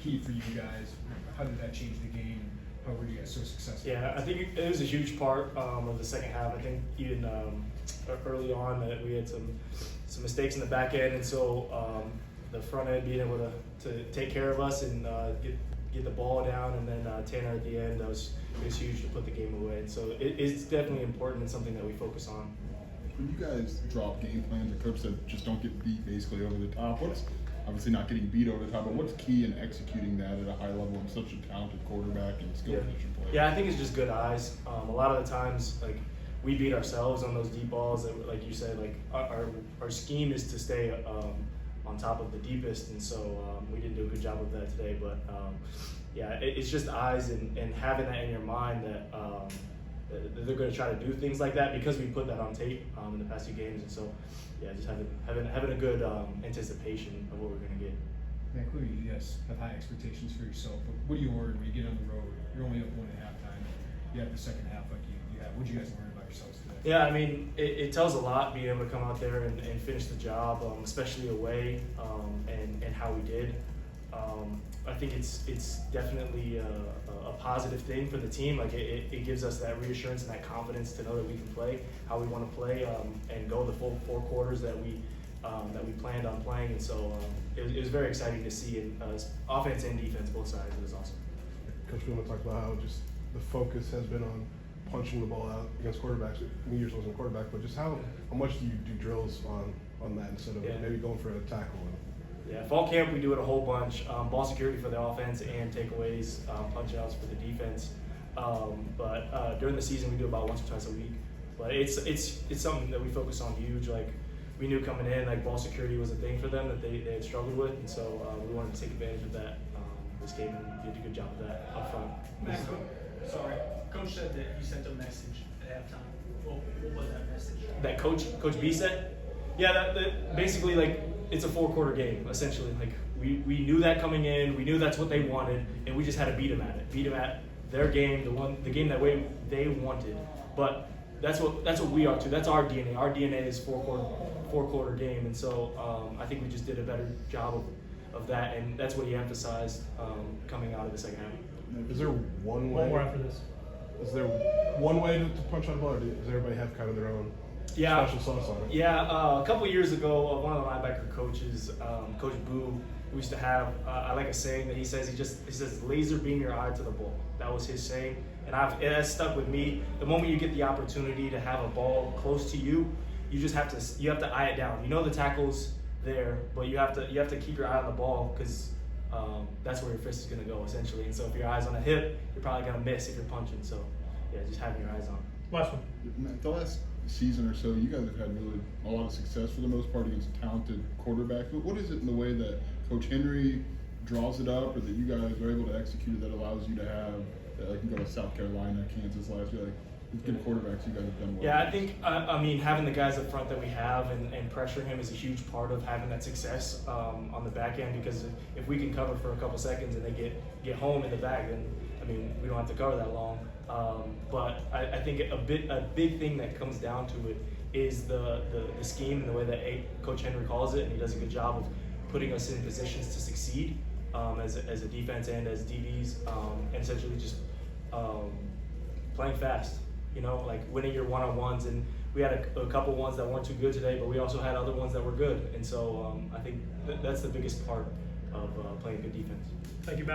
key for you guys? How did that change the game? How were you guys so successful? Yeah, I think it was a huge part of the second half. I think even early on that we had some mistakes in the back end, and so the front end being able to take care of us and get the ball down, and then Tanner at the end, it was huge to put the game away. And so it's definitely important and something that we focus on. When you guys drop game plans, the coach said just don't get beat basically over the top. What's obviously not getting beat over the top, but what's key in executing that at a high level in such a talented quarterback and skill position player? Yeah, I think it's just good eyes. A lot of the times, like, we beat ourselves on those deep balls. That, like you said, like our scheme is to stay on top of the deepest, and so we didn't do a good job of that today. But yeah, it's just eyes and having that in your mind that they're going to try to do things like that because we put that on tape in the past few games, and so yeah, just having a good anticipation of what we're going to get. Yeah, clearly you guys have high expectations for yourself, but what do you worry when you get on the road? You're only up 1 at halftime. You have the second half like you have. What do you guys worry about yourselves today? Yeah, I mean, it tells a lot being able to come out there and finish the job, especially away, and how we did. I think it's definitely a positive thing for the team. Like it gives us that reassurance and that confidence to know that we can play how we want to play and go the full 4 quarters that we planned on playing. And so it was very exciting to see, and offense and defense, both sides. It was awesome. Coach, we want to talk about how just the focus has been on punching the ball out against quarterbacks. New Year's wasn't a quarterback, but just how much do you do drills on that instead of maybe going for a tackle? Yeah, fall camp we do it a whole bunch. Ball security for the offense and takeaways, punch outs for the defense. But during the season we do about once or twice a week. But it's something that we focus on huge. Like we knew coming in, like ball security was a thing for them that they had struggled with, and so we wanted to take advantage of that this game, and did a good job of that up front. Matt, Coach said that he sent a message at halftime. What was that message? That Coach B said? Yeah, that basically, like, it's a 4-quarter game, essentially. Like we knew that coming in, we knew that's what they wanted, and we just had to beat them at it. Beat them at their game, the game that way they wanted. But that's what we are too. That's our DNA. Our DNA is 4-quarter game, and so I think we just did a better job of that, and that's what he emphasized coming out of the second half. Is there one way? One more after this. Is there one way to punch out a ball, or does everybody have kind of their own special sauce on it? Yeah, a couple of years ago, one of the linebacker coaches, Coach Boo, we used to have, I like a saying that he says, laser beam your eye to the ball. That was his saying, and it has stuck with me. The moment you get the opportunity to have a ball close to you, you have to eye it down. You know the tackle's there, but you have to keep your eye on the ball because that's where your fist is going to go essentially. And so if your eye's on the hip, you're probably going to miss if you're punching. So yeah, just having your eyes on. Last one. The last season or so, you guys have had really a lot of success for the most part against talented quarterbacks. But what is it in the way that Coach Henry draws it up, or that you guys are able to execute it, that allows you to have, like you go to South Carolina, Kansas last year, like with good quarterbacks you guys have done well? Yeah, I think I mean having the guys up front that we have and pressuring him is a huge part of having that success on the back end, because if we can cover for a couple seconds and they get home in the back, then I mean we don't have to cover that long. But I think a big thing that comes down to it is the scheme and the way that Coach Henry calls it, and he does a good job of putting us in positions to succeed as a defense and as DBs, and essentially just playing fast. You know, like winning your one-on-ones, and we had a couple ones that weren't too good today, but we also had other ones that were good, and so I think that's the biggest part of playing good defense. Thank you, Matt.